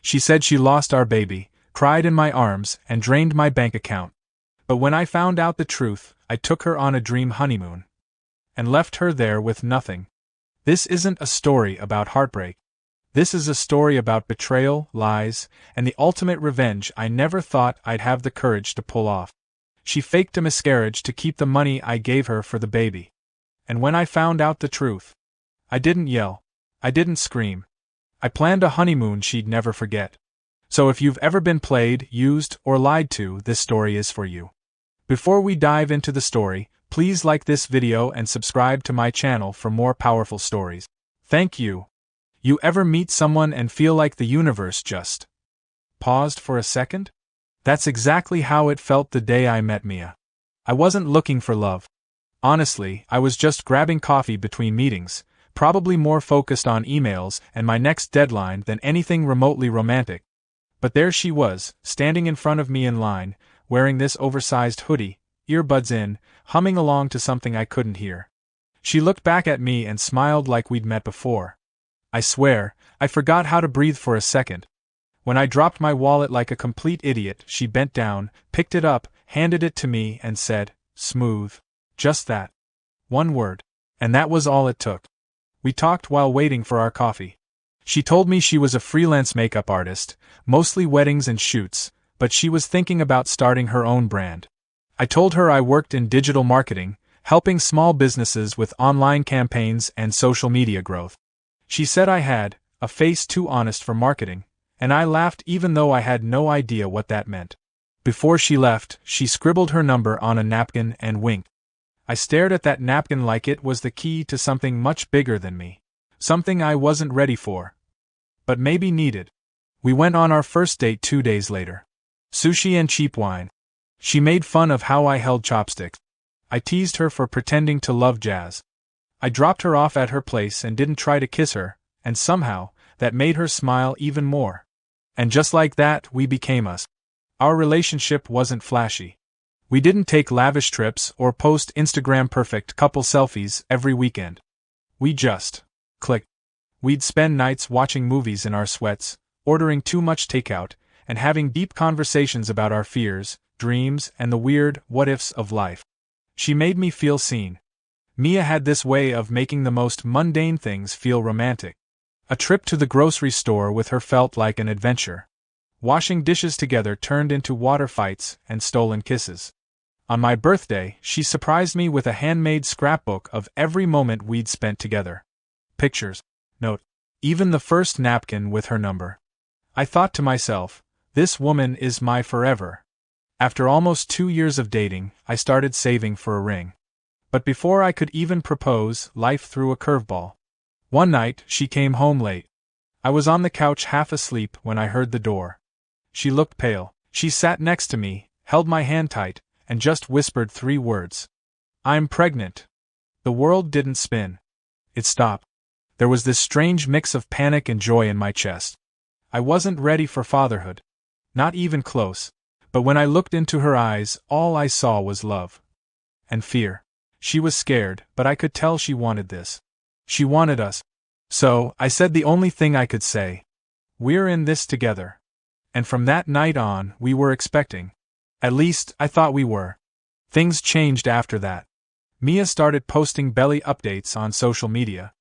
She said she lost our baby, cried in my arms, and drained my bank account. But when I found out the truth, I took her on a dream honeymoon. And left her there with nothing. This isn't a story about heartbreak. This is a story about betrayal, lies, and the ultimate revenge I never thought I'd have the courage to pull off. She faked a miscarriage to keep the money I gave her for the baby. And when I found out the truth, I didn't yell. I didn't scream. I planned a honeymoon she'd never forget. So if you've ever been played, used, or lied to, this story is for you. Before we dive into the story, please like this video and subscribe to my channel for more powerful stories. Thank you. You ever meet someone and feel like the universe just paused for a second? That's exactly how it felt the day I met Mia. I wasn't looking for love. Honestly, I was just grabbing coffee between meetings, probably more focused on emails and my next deadline than anything remotely romantic. But there she was, standing in front of me in line, wearing this oversized hoodie, earbuds in, humming along to something I couldn't hear. She looked back at me and smiled like we'd met before. I swear, I forgot how to breathe for a second. When I dropped my wallet like a complete idiot, she bent down, picked it up, handed it to me and said, "Smooth." Just that. One word. And that was all it took. We talked while waiting for our coffee. She told me she was a freelance makeup artist, mostly weddings and shoots, but she was thinking about starting her own brand. I told her I worked in digital marketing, helping small businesses with online campaigns and social media growth. She said I had a face too honest for marketing, and I laughed even though I had no idea what that meant. Before she left, she scribbled her number on a napkin and winked. I stared at that napkin like it was the key to something much bigger than me. Something I wasn't ready for. But maybe needed. We went on our first date 2 days later. Sushi and cheap wine. She made fun of how I held chopsticks. I teased her for pretending to love jazz. I dropped her off at her place and didn't try to kiss her, and somehow, that made her smile even more. And just like that, we became us. Our relationship wasn't flashy. We didn't take lavish trips or post Instagram-perfect couple selfies every weekend. We just clicked. We'd spend nights watching movies in our sweats, ordering too much takeout, and having deep conversations about our fears, dreams, and the weird what-ifs of life. She made me feel seen. Mia had this way of making the most mundane things feel romantic. A trip to the grocery store with her felt like an adventure. Washing dishes together turned into water fights and stolen kisses. On my birthday, she surprised me with a handmade scrapbook of every moment we'd spent together. Pictures, note, even the first napkin with her number. I thought to myself, this woman is my forever. After almost 2 years of dating, I started saving for a ring. But before I could even propose, life threw a curveball. One night, she came home late. I was on the couch half asleep when I heard the door. She looked pale. She sat next to me, held my hand tight, and just whispered 3 words. "I'm pregnant." The world didn't spin. It stopped. There was this strange mix of panic and joy in my chest. I wasn't ready for fatherhood. Not even close. But when I looked into her eyes, all I saw was love. And fear. She was scared, but I could tell she wanted this. She wanted us. So, I said the only thing I could say. "We're in this together." And from that night on, we were expecting. At least, I thought we were. Things changed after that. Mia started posting belly updates on social media.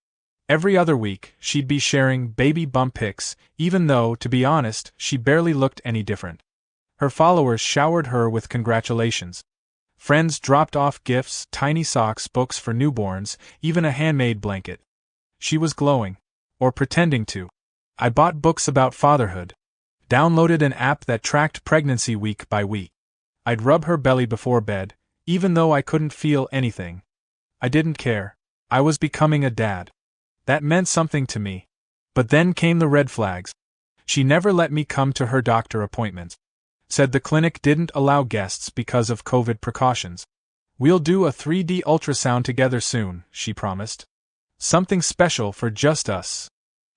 Every other week, she'd be sharing baby bump pics, even though, to be honest, she barely looked any different. Her followers showered her with congratulations. Friends dropped off gifts, tiny socks, books for newborns, even a handmade blanket. She was glowing. Or pretending to. I bought books about fatherhood. Downloaded an app that tracked pregnancy week by week. I'd rub her belly before bed, even though I couldn't feel anything. I didn't care. I was becoming a dad. That meant something to me. But then came the red flags. She never let me come to her doctor appointments. Said the clinic didn't allow guests because of COVID precautions. "We'll do a 3D ultrasound together soon," she promised. "Something special for just us."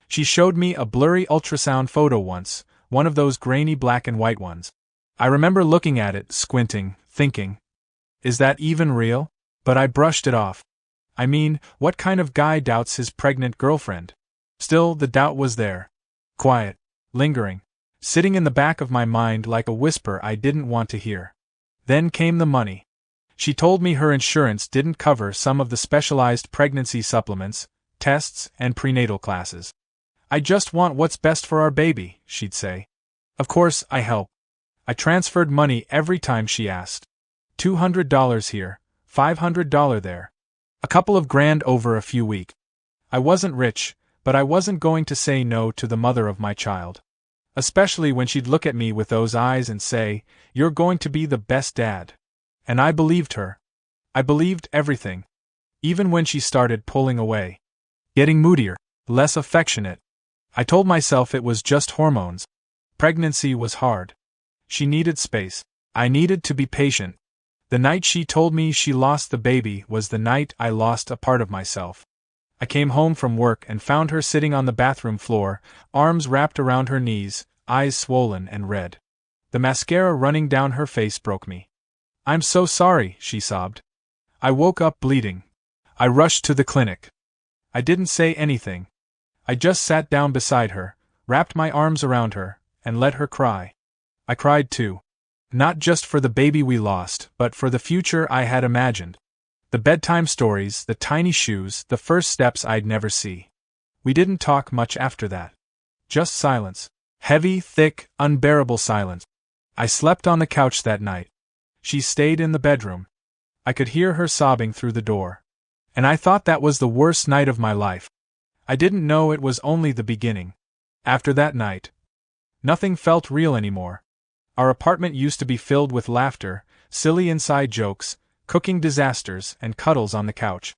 She showed me a blurry ultrasound photo once, one of those grainy black and white ones. I remember looking at it, squinting, thinking, is that even real? But I brushed it off. I mean, what kind of guy doubts his pregnant girlfriend? Still, the doubt was there. Quiet. Lingering. sitting in the back of my mind like a whisper I didn't want to hear. Then came the money. She told me her insurance didn't cover some of the specialized pregnancy supplements, tests, and prenatal classes. "I just want what's best for our baby," she'd say. Of course, I helped. I transferred money every time she asked. $200 here, $500 there. A couple of grand over a few weeks. I wasn't rich, but I wasn't going to say no to the mother of my child. Especially when she'd look at me with those eyes and say, "You're going to be the best dad." And I believed her. I believed everything. Even when she started pulling away. Getting moodier, less affectionate. I told myself it was just hormones. Pregnancy was hard. She needed space. I needed to be patient. The night she told me she lost the baby was the night I lost a part of myself. I came home from work and found her sitting on the bathroom floor, arms wrapped around her knees, eyes swollen and red. The mascara running down her face broke me. "I'm so sorry," she sobbed. I woke up bleeding. I rushed to the clinic. I didn't say anything. I just sat down beside her, wrapped my arms around her, and let her cry. I cried too. Not just for the baby we lost, but for the future I had imagined. The bedtime stories, the tiny shoes, the first steps I'd never see. We didn't talk much after that. Just silence. Heavy, thick, unbearable silence. I slept on the couch that night. She stayed in the bedroom. I could hear her sobbing through the door. And I thought that was the worst night of my life. I didn't know it was only the beginning. After that night, nothing felt real anymore. Our apartment used to be filled with laughter, silly inside jokes, cooking disasters, and cuddles on the couch.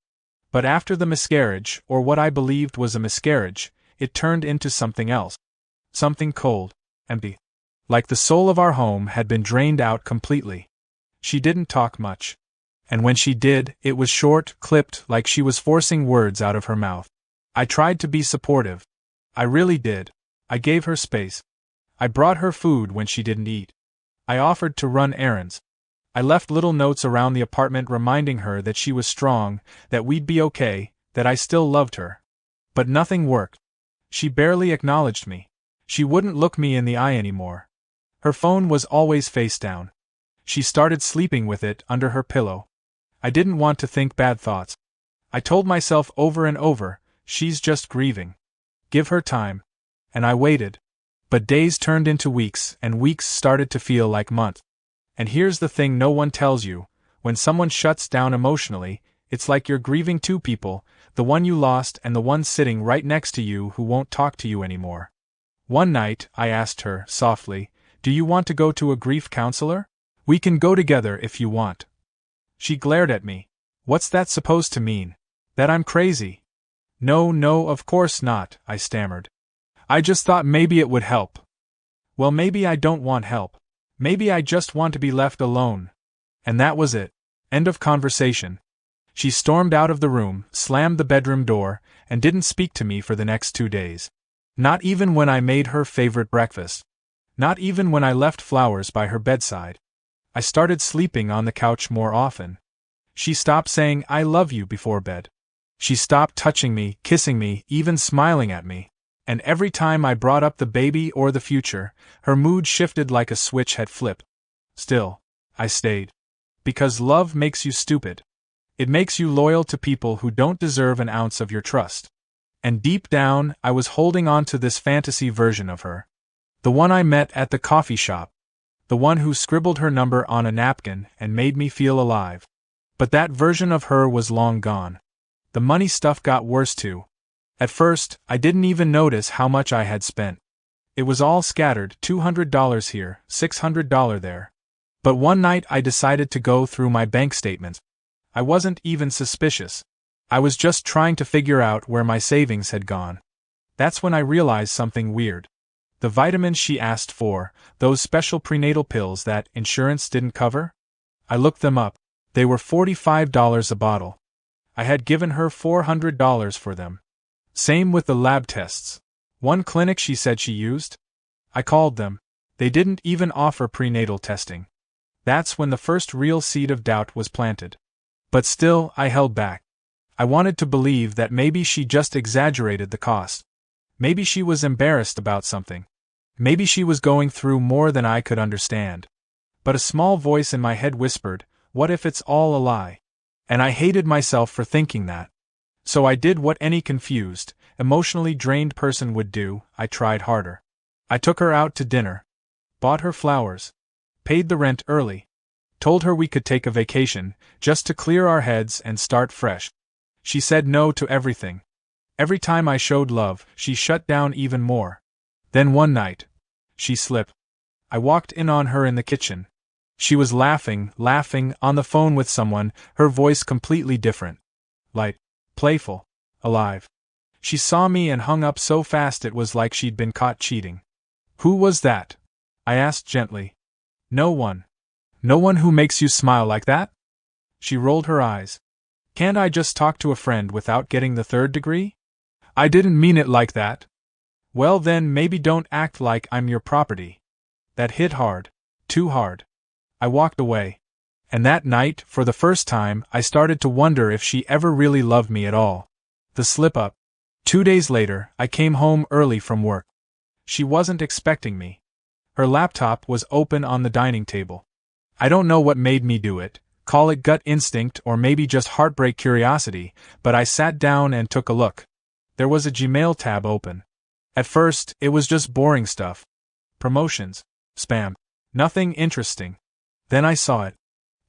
But after the miscarriage, or what I believed was a miscarriage, it turned into something else. Something cold, empty. Like the soul of our home had been drained out completely. She didn't talk much. And when she did, it was short, clipped, like she was forcing words out of her mouth. I tried to be supportive. I really did. I gave her space. I brought her food when she didn't eat. I offered to run errands. I left little notes around the apartment reminding her that she was strong, that we'd be okay, that I still loved her. But nothing worked. She barely acknowledged me. She wouldn't look me in the eye anymore. Her phone was always face down. She started sleeping with it under her pillow. I didn't want to think bad thoughts. I told myself over and over, she's just grieving. Give her time. And I waited. But days turned into weeks, and weeks started to feel like months. And here's the thing no one tells you: when someone shuts down emotionally, it's like you're grieving two people, the one you lost and the one sitting right next to you who won't talk to you anymore. One night, I asked her, softly, "Do you want to go to a grief counselor? We can go together if you want." She glared at me. "What's that supposed to mean? That I'm crazy?" No, of course not," I stammered. "I just thought maybe it would help." "Well, maybe I don't want help. Maybe I just want to be left alone." And that was it. End of conversation. She stormed out of the room, slammed the bedroom door, and didn't speak to me for the next 2 days. Not even when I made her favorite breakfast. Not even when I left flowers by her bedside. I started sleeping on the couch more often. She stopped saying "I love you" before bed. She stopped touching me, kissing me, even smiling at me. And every time I brought up the baby or the future, her mood shifted like a switch had flipped. Still, I stayed. Because love makes you stupid. It makes you loyal to people who don't deserve an ounce of your trust. And deep down, I was holding on to this fantasy version of her. The one I met at the coffee shop. The one who scribbled her number on a napkin and made me feel alive. But that version of her was long gone. The money stuff got worse too. At first, I didn't even notice how much I had spent. It was all scattered, $200 here, $600 there. But one night I decided to go through my bank statements. I wasn't even suspicious. I was just trying to figure out where my savings had gone. That's when I realized something weird. The vitamins she asked for, those special prenatal pills that insurance didn't cover? I looked them up. They were $45 a bottle. I had given her $400 for them. Same with the lab tests. One clinic she said she used? I called them. They didn't even offer prenatal testing. That's when the first real seed of doubt was planted. But still, I held back. I wanted to believe that maybe she just exaggerated the cost. Maybe she was embarrassed about something. Maybe she was going through more than I could understand. But a small voice in my head whispered, "What if it's all a lie?" And I hated myself for thinking that. So I did what any confused, emotionally drained person would do. I tried harder. I took her out to dinner. Bought her flowers. Paid the rent early. Told her we could take a vacation, just to clear our heads and start fresh. She said no to everything. Every time I showed love, she shut down even more. Then one night, she slipped. I walked in on her in the kitchen. She was laughing, on the phone with someone, her voice completely different. Light, playful, alive. She saw me and hung up so fast it was like she'd been caught cheating. "Who was that?" I asked gently. "No one." "No one who makes you smile like that?" She rolled her eyes. "Can't I just talk to a friend without getting the third degree?" "I didn't mean it like that." "Well then maybe don't act like I'm your property." That hit hard. Too hard. I walked away. And that night, for the first time, I started to wonder if she ever really loved me at all. The slip-up. 2 days later, I came home early from work. She wasn't expecting me. Her laptop was open on the dining table. I don't know what made me do it, call it gut instinct or maybe just heartbreak curiosity, but I sat down and took a look. There was a Gmail tab open. At first, it was just boring stuff. Promotions. Spam. Nothing interesting. Then I saw it.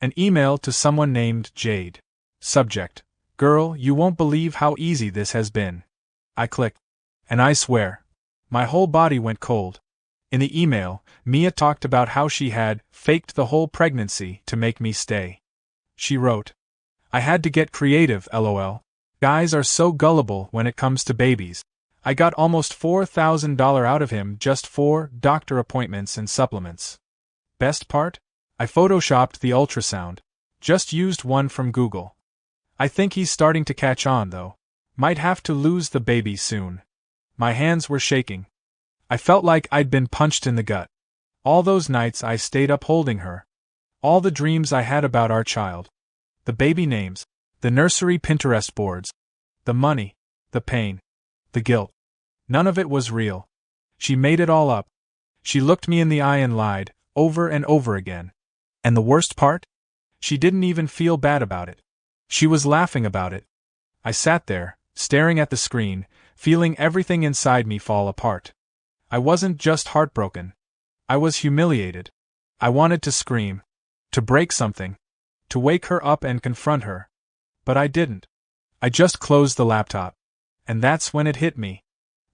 An email to someone named Jade. Subject: "Girl, you won't believe how easy this has been." I clicked. And I swear, my whole body went cold. In the email, Mia talked about how she had faked the whole pregnancy to make me stay. She wrote, "I had to get creative, lol. Guys are so gullible when it comes to babies. I got almost $4,000 out of him just for doctor appointments and supplements. Best part? I photoshopped the ultrasound. Just used one from Google. I think he's starting to catch on though. Might have to lose the baby soon." My hands were shaking. I felt like I'd been punched in the gut. All those nights I stayed up holding her. All the dreams I had about our child. The baby names. The nursery Pinterest boards. The money. The pain. The guilt. None of it was real. She made it all up. She looked me in the eye and lied, over and over again. And the worst part? She didn't even feel bad about it. She was laughing about it. I sat there, staring at the screen, feeling everything inside me fall apart. I wasn't just heartbroken. I was humiliated. I wanted to scream. To break something. To wake her up and confront her. But I didn't. I just closed the laptop. And that's when it hit me.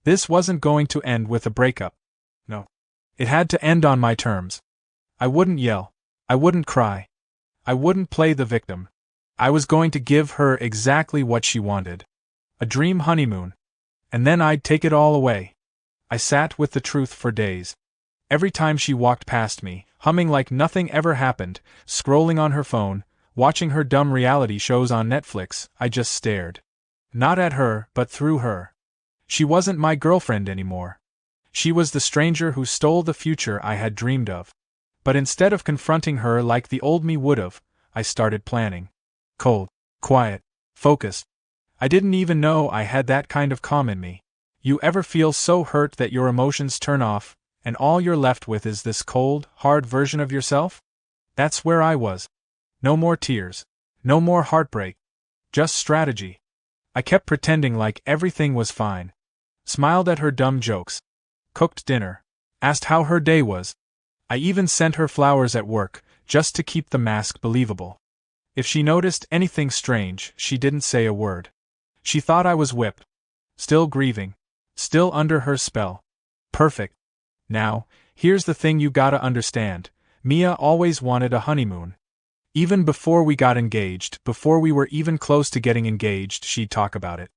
This wasn't going to end with a breakup. No. It had to end on my terms. I wouldn't yell. I wouldn't cry. I wouldn't play the victim. I was going to give her exactly what she wanted. A dream honeymoon. And then I'd take it all away. I sat with the truth for days. Every time she walked past me, humming like nothing ever happened, scrolling on her phone, watching her dumb reality shows on Netflix, I just stared. Not at her, but through her. She wasn't my girlfriend anymore. She was the stranger who stole the future I had dreamed of. But instead of confronting her like the old me would've, I started planning. Cold, quiet, focused. I didn't even know I had that kind of calm in me. You ever feel so hurt that your emotions turn off, and all you're left with is this cold, hard version of yourself? That's where I was. No more tears. No more heartbreak. Just strategy. I kept pretending like everything was fine. Smiled at her dumb jokes. Cooked dinner. Asked how her day was. I even sent her flowers at work, just to keep the mask believable. If she noticed anything strange, she didn't say a word. She thought I was whipped. Still grieving. Still under her spell. Perfect. Now, here's the thing you gotta understand. Mia always wanted a honeymoon. Even before we got engaged, before we were even close to getting engaged, she'd talk about it.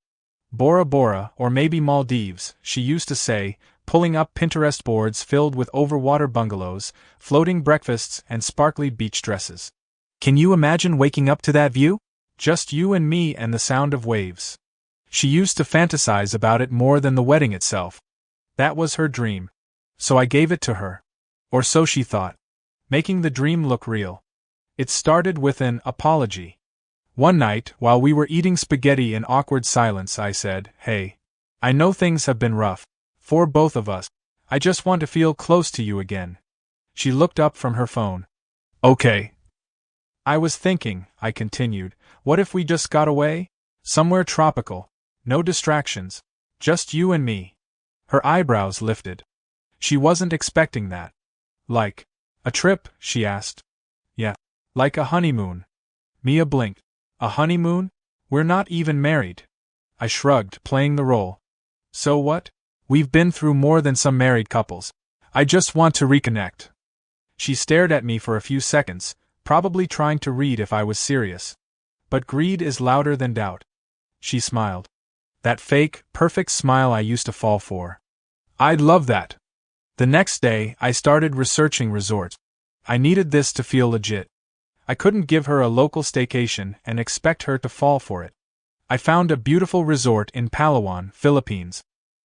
Bora Bora, or maybe Maldives, she used to say, pulling up Pinterest boards filled with overwater bungalows, floating breakfasts, and sparkly beach dresses. Can you imagine waking up to that view? Just you and me and the sound of waves. She used to fantasize about it more than the wedding itself. That was her dream. So I gave it to her. Or so she thought. Making the dream look real. It started with an apology. One night, while we were eating spaghetti in awkward silence, I said, "Hey. I know things have been rough. For both of us. I just want to feel close to you again. She looked up from her phone. Okay. I was thinking, I continued, what if we just got away? Somewhere tropical. No distractions. Just you and me. Her eyebrows lifted. She wasn't expecting that. Like a trip, she asked. Yeah. Like a honeymoon. Mia blinked. A honeymoon? We're not even married. I shrugged, playing the role. So what? We've been through more than some married couples. I just want to reconnect. She stared at me for a few seconds, probably trying to read if I was serious. But greed is louder than doubt. She smiled. That fake, perfect smile I used to fall for. I'd love that. The next day, I started researching resorts. I needed this to feel legit. I couldn't give her a local staycation and expect her to fall for it. I found a beautiful resort in Palawan, Philippines.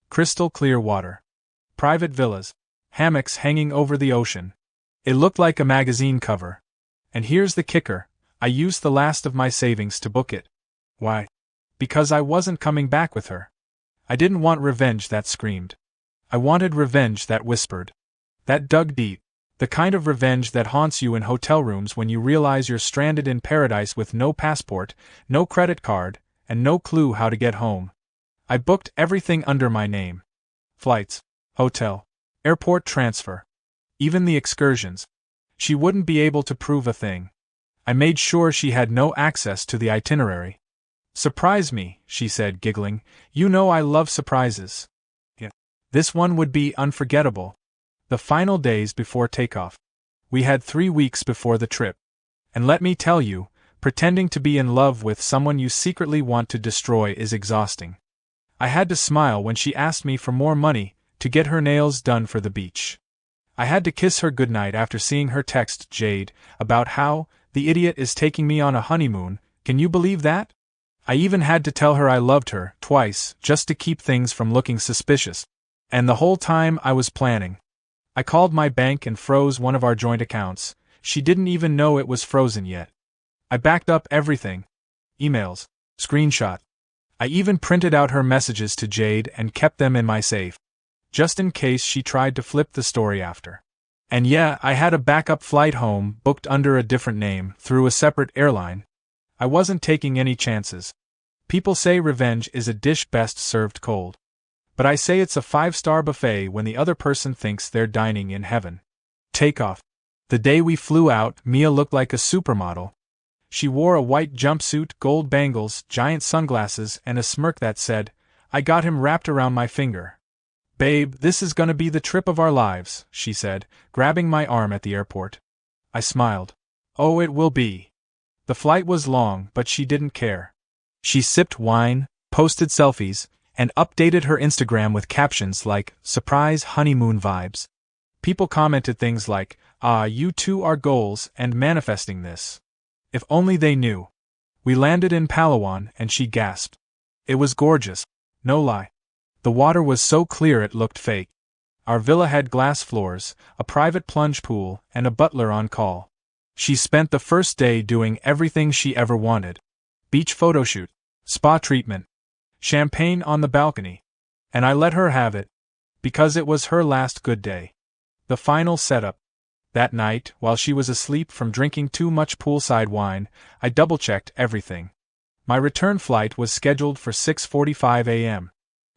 Crystal clear water. Private villas. Hammocks hanging over the ocean. It looked like a magazine cover. And here's the kicker, I used the last of my savings to book it. Why? Because I wasn't coming back with her. I didn't want revenge that screamed. I wanted revenge that whispered. That dug deep. The kind of revenge that haunts you in hotel rooms when you realize you're stranded in paradise with no passport, no credit card, and no clue how to get home. I booked everything under my name. Flights, hotel, airport transfer. Even the excursions. She wouldn't be able to prove a thing. I made sure she had no access to the itinerary. Surprise me, she said, giggling. You know I love surprises. Yeah. This one would be unforgettable. The final days before takeoff. We had 3 weeks before the trip. And let me tell you, pretending to be in love with someone you secretly want to destroy is exhausting. I had to smile when she asked me for more money to get her nails done for the beach. I had to kiss her goodnight after seeing her text Jade about how the idiot is taking me on a honeymoon. Can you believe that? I even had to tell her I loved her twice just to keep things from looking suspicious. And the whole time I was planning. I called my bank and froze one of our joint accounts. She didn't even know it was frozen yet. I backed up everything. Emails, screenshot. I even printed out her messages to Jade and kept them in my safe. Just in case she tried to flip the story after. And yeah, I had a backup flight home booked under a different name through a separate airline. I wasn't taking any chances. People say revenge is a dish best served cold. But I say it's a 5-star buffet when the other person thinks they're dining in heaven. Takeoff. The day we flew out, Mia looked like a supermodel. She wore a white jumpsuit, gold bangles, giant sunglasses, and a smirk that said, I got him wrapped around my finger. Babe, this is gonna be the trip of our lives, she said, grabbing my arm at the airport. I smiled. Oh, it will be. The flight was long, but she didn't care. She sipped wine, posted selfies, and updated her Instagram with captions like, surprise honeymoon vibes. People commented things like, you two are goals and manifesting this. If only they knew. We landed in Palawan and she gasped. It was gorgeous. No lie. The water was so clear it looked fake. Our villa had glass floors, a private plunge pool, and a butler on call. She spent the first day doing everything she ever wanted. Beach photoshoot, spa treatment, champagne on the balcony. And I let her have it. Because it was her last good day. The final setup. That night, while she was asleep from drinking too much poolside wine, I double-checked everything. My return flight was scheduled for 6:45 a.m.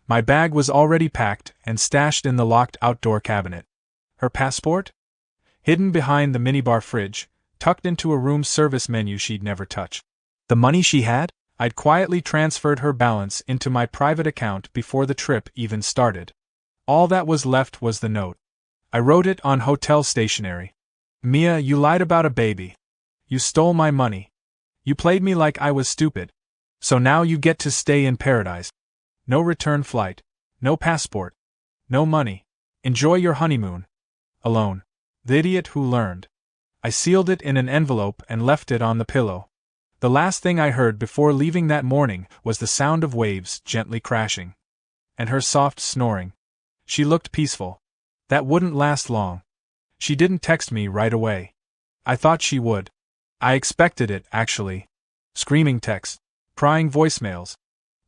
My bag was already packed and stashed in the locked outdoor cabinet. Her passport? Hidden behind the minibar fridge, tucked into a room service menu she'd never touch. The money she had? I'd quietly transferred her balance into my private account before the trip even started. All that was left was the note. I wrote it on hotel stationery. Mia, you lied about a baby. You stole my money. You played me like I was stupid. So now you get to stay in paradise. No return flight. No passport. No money. Enjoy your honeymoon. Alone. The idiot who learned. I sealed it in an envelope and left it on the pillow. The last thing I heard before leaving that morning was the sound of waves gently crashing. And her soft snoring. She looked peaceful. That wouldn't last long. She didn't text me right away. I thought she would. I expected it, actually. Screaming texts. Prying voicemails.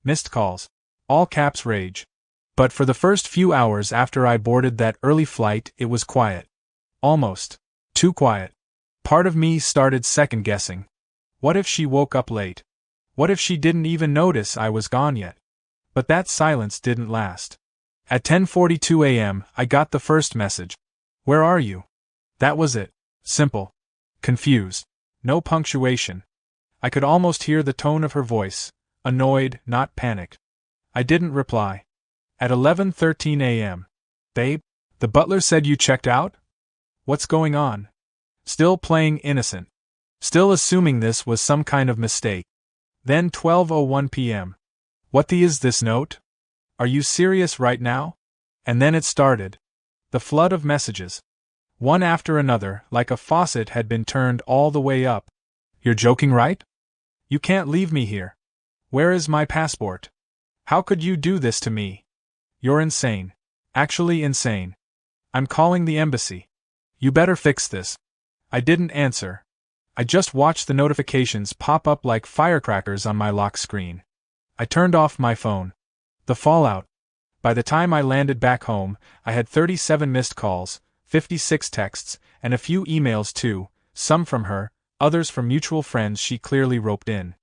Missed calls. All caps rage. But for the first few hours after I boarded that early flight, it was quiet. Almost too quiet. Part of me started second-guessing. What if she woke up late? What if she didn't even notice I was gone yet? But that silence didn't last. At 10:42 a.m., I got the first message. "Where are you?" That was it. Simple. Confused. No punctuation. I could almost hear the tone of her voice. Annoyed, not panicked. I didn't reply. At 11:13 a.m. "Babe, the butler said you checked out? What's going on?" Still playing innocent. Still assuming this was some kind of mistake. Then 12:01 p.m. "What is this note? Are you serious right now?" And then it started. The flood of messages. One after another, like a faucet had been turned all the way up. "You're joking, right? You can't leave me here. Where is my passport? How could you do this to me? You're insane. Actually insane. I'm calling the embassy. You better fix this." I didn't answer. I just watched the notifications pop up like firecrackers on my lock screen. I turned off my phone. The fallout. By the time I landed back home, I had 37 missed calls, 56 texts, and a few emails too, some from her, others from mutual friends she clearly roped in.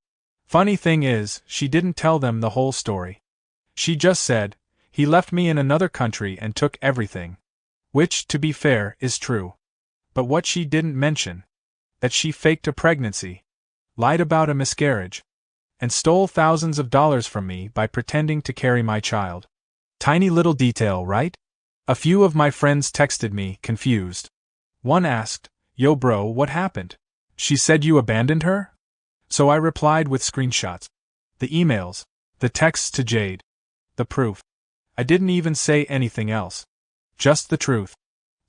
Funny thing is, she didn't tell them the whole story. She just said, "He left me in another country and took everything." Which, to be fair, is true. But what she didn't mention, that she faked a pregnancy, lied about a miscarriage, and stole thousands of dollars from me by pretending to carry my child. Tiny little detail, right? A few of my friends texted me, confused. One asked, "Yo bro, what happened? She said you abandoned her?" So I replied with screenshots. The emails. The texts to Jade. The proof. I didn't even say anything else. Just the truth.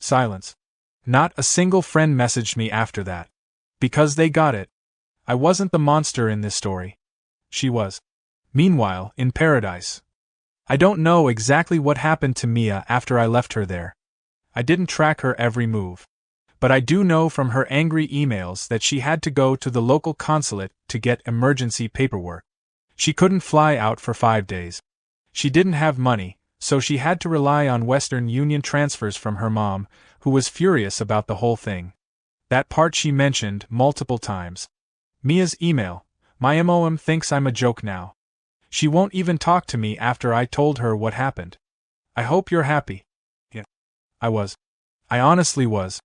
Silence. Not a single friend messaged me after that. Because they got it. I wasn't the monster in this story. She was. Meanwhile, in paradise. I don't know exactly what happened to Mia after I left her there. I didn't track her every move. But I do know from her angry emails that she had to go to the local consulate to get emergency paperwork. She couldn't fly out for 5 days. She didn't have money, so she had to rely on Western Union transfers from her mom, who was furious about the whole thing. That part she mentioned multiple times. Mia's email. My mom thinks I'm a joke now. She won't even talk to me after I told her what happened. I hope you're happy. Yeah. I was. I honestly was.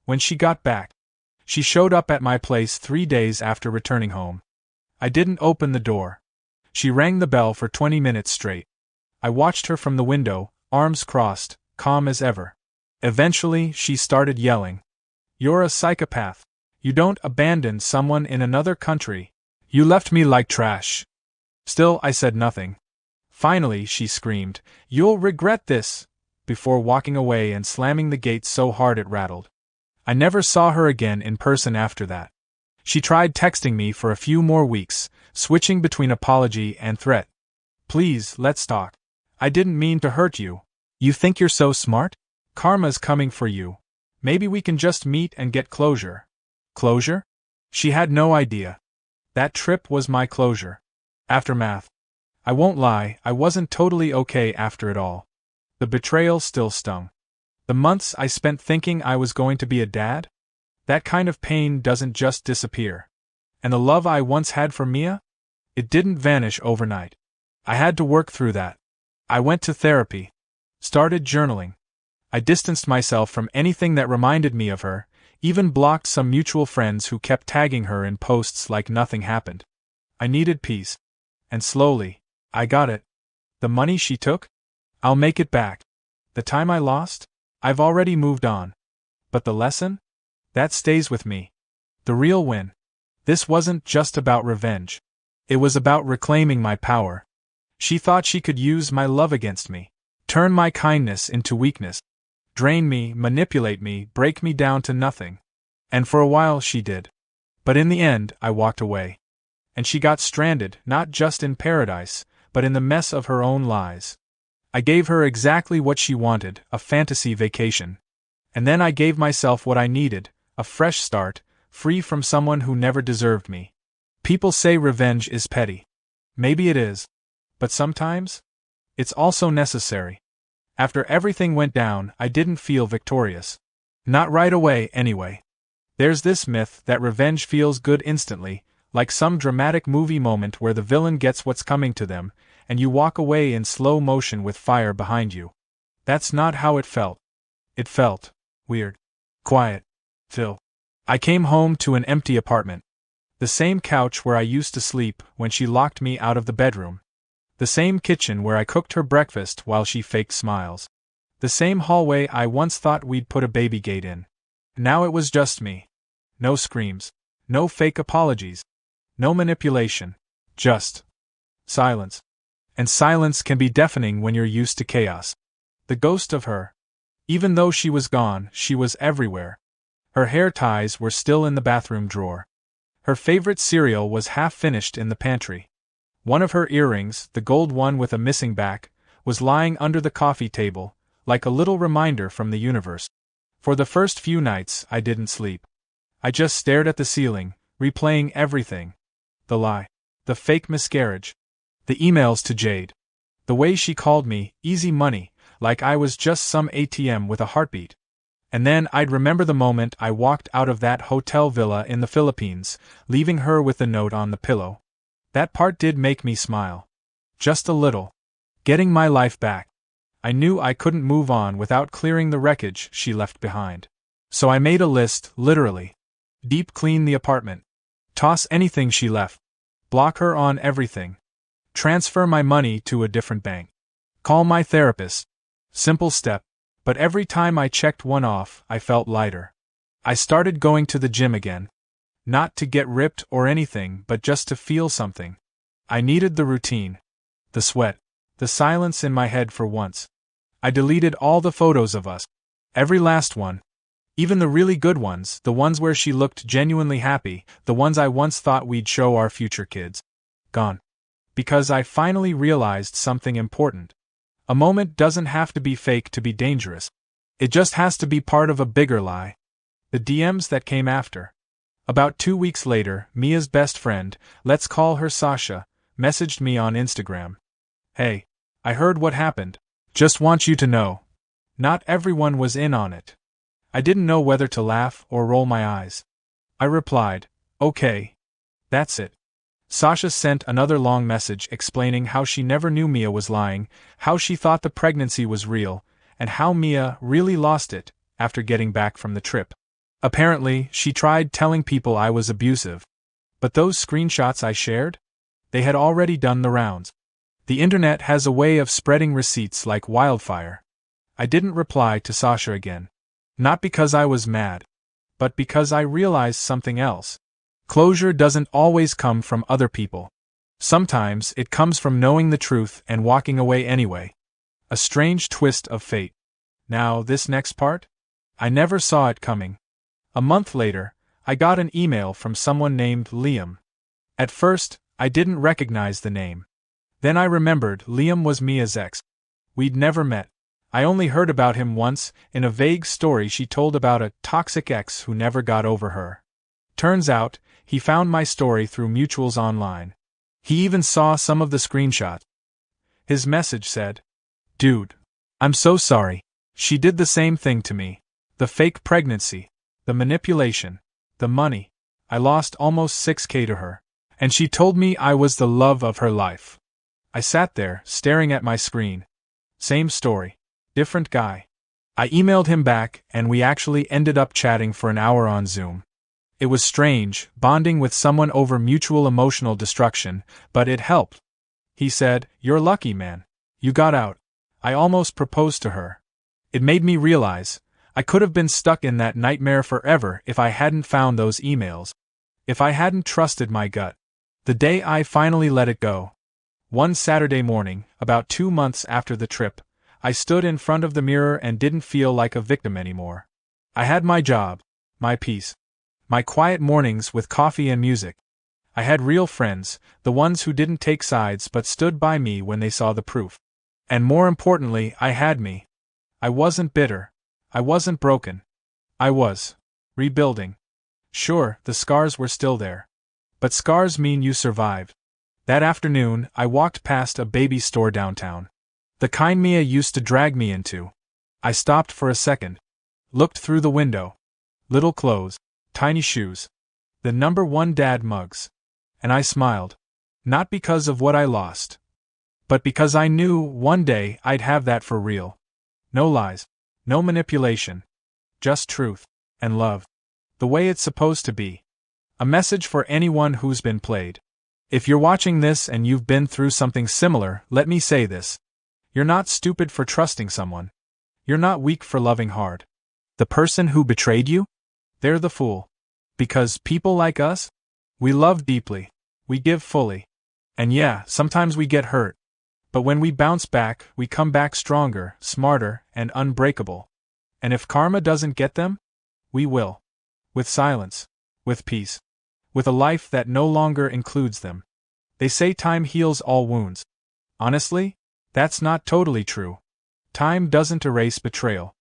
When she got back, she showed up at my place 3 days after returning home. I didn't open the door. She rang the bell for 20 minutes straight. I watched her from the window, arms crossed, calm as ever. Eventually, she started yelling. "You're a psychopath. You don't abandon someone in another country. You left me like trash." Still, I said nothing. Finally, she screamed, "You'll regret this," before walking away and slamming the gate so hard it rattled. I never saw her again in person after that. She tried texting me for a few more weeks, switching between apology and threat. "Please, let's talk. I didn't mean to hurt you. You think you're so smart? Karma's coming for you. Maybe we can just meet and get closure." Closure? She had no idea. That trip was my closure. Aftermath. I won't lie, I wasn't totally okay after it all. The betrayal still stung. The months I spent thinking I was going to be a dad? That kind of pain doesn't just disappear. And the love I once had for Mia? It didn't vanish overnight. I had to work through that. I went to therapy. Started journaling. I distanced myself from anything that reminded me of her, even blocked some mutual friends who kept tagging her in posts like nothing happened. I needed peace. And slowly, I got it. The money she took? I'll make it back. The time I lost? I've already moved on. But the lesson? That stays with me. The real win. This wasn't just about revenge. It was about reclaiming my power. She thought she could use my love against me, turn my kindness into weakness, drain me, manipulate me, break me down to nothing. And for a while she did. But in the end, I walked away. And she got stranded, not just in paradise, but in the mess of her own lies. I gave her exactly what she wanted, a fantasy vacation. And then I gave myself what I needed, a fresh start, free from someone who never deserved me. People say revenge is petty. Maybe it is. But sometimes, It's also necessary. After everything went down, I didn't feel victorious. Not right away, anyway. There's this myth that revenge feels good instantly, like some dramatic movie moment where the villain gets what's coming to them, and you walk away in slow motion with fire behind you. That's not how it felt. It felt weird. Quiet. Phil. I came home to an empty apartment. The same couch where I used to sleep when she locked me out of the bedroom. The same kitchen where I cooked her breakfast while she faked smiles. The same hallway I once thought we'd put a baby gate in. Now it was just me. No screams. No fake apologies. No manipulation. Just silence. And silence can be deafening when you're used to chaos. The ghost of her. Even though she was gone, she was everywhere. Her hair ties were still in the bathroom drawer. Her favorite cereal was half finished in the pantry. One of her earrings, the gold one with a missing back, was lying under the coffee table, like a little reminder from the universe. For the first few nights, I didn't sleep. I just stared at the ceiling, replaying everything. The lie. The fake miscarriage. The emails to Jade. The way she called me, easy money, like I was just some ATM with a heartbeat. And then I'd remember the moment I walked out of that hotel villa in the Philippines, leaving her with the note on the pillow. That part did make me smile. Just a little. Getting my life back. I knew I couldn't move on without clearing the wreckage she left behind. So I made a list, literally. Deep clean the apartment. Toss anything she left. Block her on everything. Transfer my money to a different bank. Call my therapist. Simple step. But every time I checked one off, I felt lighter. I started going to the gym again. Not to get ripped or anything, but just to feel something. I needed the routine. The sweat. The silence in my head for once. I deleted all the photos of us. Every last one. Even the really good ones, the ones where she looked genuinely happy, the ones I once thought we'd show our future kids. Gone. Because I finally realized something important. A moment doesn't have to be fake to be dangerous. It just has to be part of a bigger lie. The DMs that came after. About 2 weeks later, Mia's best friend, let's call her Sasha, messaged me on Instagram. Hey, I heard what happened. Just want you to know. Not everyone was in on it. I didn't know whether to laugh or roll my eyes. I replied, okay. That's it. Sasha sent another long message explaining how she never knew Mia was lying, how she thought the pregnancy was real, and how Mia really lost it after getting back from the trip. Apparently, she tried telling people I was abusive. But those screenshots I shared? They had already done the rounds. The internet has a way of spreading receipts like wildfire. I didn't reply to Sasha again. Not because I was mad, but because I realized something else. Closure doesn't always come from other people. Sometimes it comes from knowing the truth and walking away anyway. A strange twist of fate. Now, this next part? I never saw it coming. A month later, I got an email from someone named Liam. At first, I didn't recognize the name. Then I remembered Liam was Mia's ex. We'd never met. I only heard about him once, in a vague story she told about a toxic ex who never got over her. Turns out, he found my story through mutuals online. He even saw some of the screenshots. His message said, "Dude, I'm so sorry. She did the same thing to me. The fake pregnancy, the manipulation, the money. I lost almost 6K to her. And she told me I was the love of her life." I sat there, staring at my screen. Same story. Different guy. I emailed him back, and we actually ended up chatting for an hour on Zoom. It was strange, bonding with someone over mutual emotional destruction, but it helped. He said, "You're lucky, man. You got out." I almost proposed to her. It made me realize, I could have been stuck in that nightmare forever if I hadn't found those emails. If I hadn't trusted my gut. The day I finally let it go. One Saturday morning, about 2 months after the trip, I stood in front of the mirror and didn't feel like a victim anymore. I had my job, my peace, my quiet mornings with coffee and music. I had real friends, the ones who didn't take sides but stood by me when they saw the proof. And more importantly, I had me. I wasn't bitter. I wasn't broken. I was rebuilding. Sure, the scars were still there. But scars mean you survived. That afternoon, I walked past a baby store downtown. The kind Mia used to drag me into. I stopped for a second. Looked through the window. Little clothes. Tiny shoes. The #1 dad mugs. And I smiled. Not because of what I lost. But because I knew one day I'd have that for real. No lies. No manipulation. Just truth. And love. The way it's supposed to be. A message for anyone who's been played. If you're watching this and you've been through something similar, let me say this. You're not stupid for trusting someone. You're not weak for loving hard. The person who betrayed you? They're the fool. Because people like us? We love deeply. We give fully. And yeah, sometimes we get hurt. But when we bounce back, we come back stronger, smarter, and unbreakable. And if karma doesn't get them, we will. With silence. With peace. With a life that no longer includes them. They say time heals all wounds. Honestly, that's not totally true. Time doesn't erase betrayal.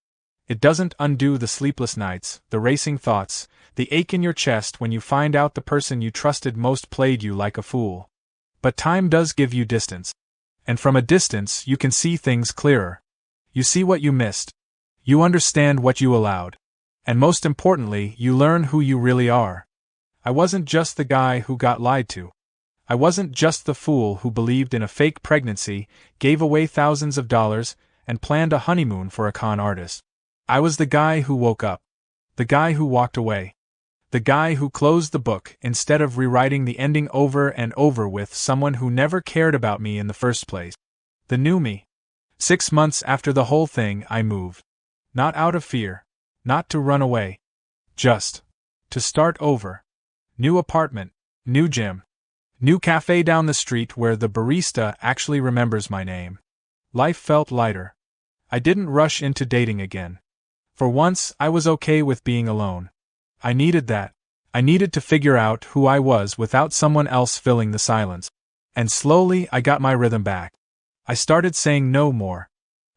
It doesn't undo the sleepless nights, the racing thoughts, the ache in your chest when you find out the person you trusted most played you like a fool. But time does give you distance. And from a distance you can see things clearer. You see what you missed. You understand what you allowed. And most importantly, you learn who you really are. I wasn't just the guy who got lied to. I wasn't just the fool who believed in a fake pregnancy, gave away thousands of dollars, and planned a honeymoon for a con artist. I was the guy who woke up. The guy who walked away. The guy who closed the book instead of rewriting the ending over and over with someone who never cared about me in the first place. The new me. 6 months after the whole thing, I moved. Not out of fear. Not to run away. Just to start over. New apartment. New gym. New cafe down the street where the barista actually remembers my name. Life felt lighter. I didn't rush into dating again. For once, I was okay with being alone. I needed that. I needed to figure out who I was without someone else filling the silence. And slowly, I got my rhythm back. I started saying no more.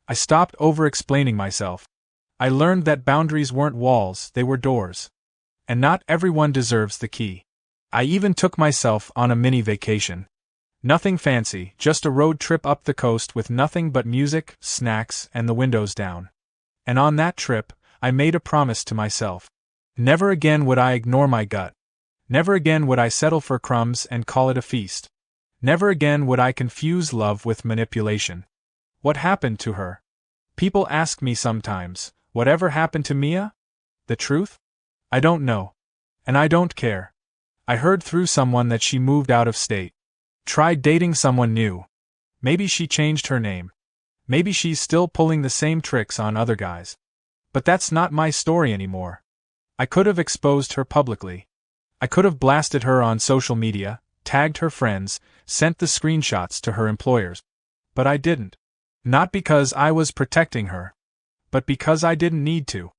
I stopped over-explaining myself. I learned that boundaries weren't walls, they were doors. And not everyone deserves the key. I even took myself on a mini vacation. Nothing fancy, just a road trip up the coast with nothing but music, snacks, and the windows down. And on that trip, I made a promise to myself. Never again would I ignore my gut. Never again would I settle for crumbs and call it a feast. Never again would I confuse love with manipulation. What happened to her? People ask me sometimes, whatever happened to Mia? The truth? I don't know. And I don't care. I heard through someone that she moved out of state. Tried dating someone new. Maybe she changed her name. Maybe she's still pulling the same tricks on other guys. But that's not my story anymore. I could have exposed her publicly. I could have blasted her on social media, tagged her friends, sent the screenshots to her employers. But I didn't. Not because I was protecting her. But because I didn't need to.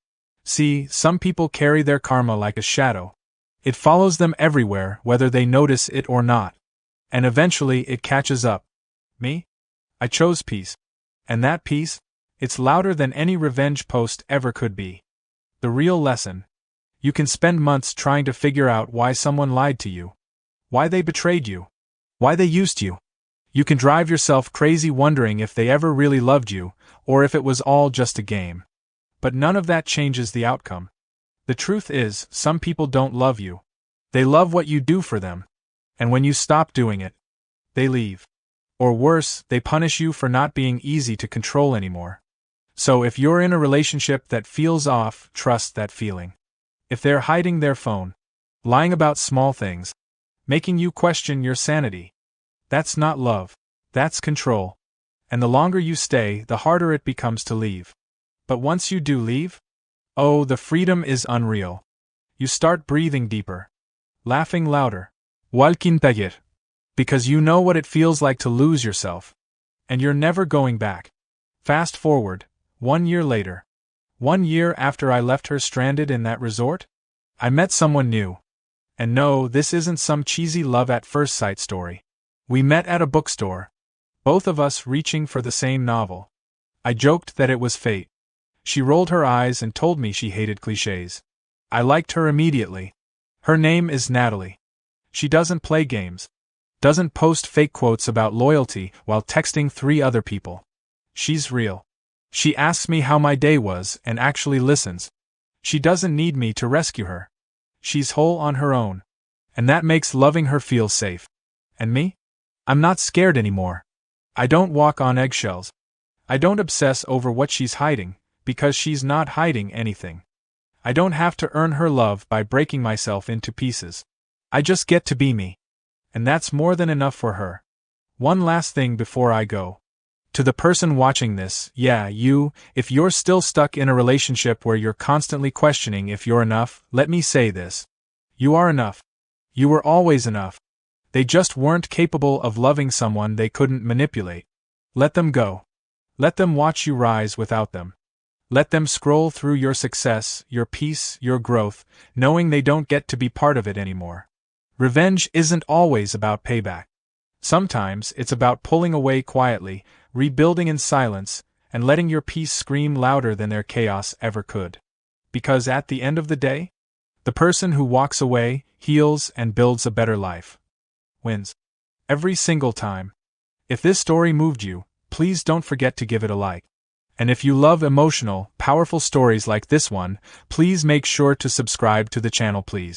See, some people carry their karma like a shadow. It follows them everywhere, whether they notice it or not. And eventually it catches up. Me? I chose peace. And that peace? It's louder than any revenge post ever could be. The real lesson. You can spend months trying to figure out why someone lied to you. Why they betrayed you. Why they used you. You can drive yourself crazy wondering if they ever really loved you, or if it was all just a game. But none of that changes the outcome. The truth is, some people don't love you. They love what you do for them. And when you stop doing it, they leave. Or worse, they punish you for not being easy to control anymore. So if you're in a relationship that feels off, trust that feeling. If they're hiding their phone, lying about small things, making you question your sanity, that's not love. That's control. And the longer you stay, the harder it becomes to leave. But once you do leave, oh, the freedom is unreal. You start breathing deeper. Laughing louder. Walking taller. Because you know what it feels like to lose yourself. And you're never going back. Fast forward, 1 year later. 1 year after I left her stranded in that resort, I met someone new. And no, this isn't some cheesy love at first sight story. We met at a bookstore. Both of us reaching for the same novel. I joked that it was fate. She rolled her eyes and told me she hated clichés. I liked her immediately. Her name is Natalie. She doesn't play games. Doesn't post fake quotes about loyalty while texting 3 other people. She's real. She asks me how my day was and actually listens. She doesn't need me to rescue her. She's whole on her own. And that makes loving her feel safe. And me? I'm not scared anymore. I don't walk on eggshells. I don't obsess over what she's hiding, because she's not hiding anything. I don't have to earn her love by breaking myself into pieces. I just get to be me. And that's more than enough for her. One last thing before I go. To the person watching this, yeah, you, if you're still stuck in a relationship where you're constantly questioning if you're enough, let me say this. You are enough. You were always enough. They just weren't capable of loving someone they couldn't manipulate. Let them go. Let them watch you rise without them. Let them scroll through your success, your peace, your growth, knowing they don't get to be part of it anymore. Revenge isn't always about payback. Sometimes it's about pulling away quietly, rebuilding in silence, and letting your peace scream louder than their chaos ever could. Because at the end of the day, the person who walks away, heals, and builds a better life wins. Every single time. If this story moved you, please don't forget to give it a like. And if you love emotional, powerful stories like this one, please make sure to subscribe to the channel, please.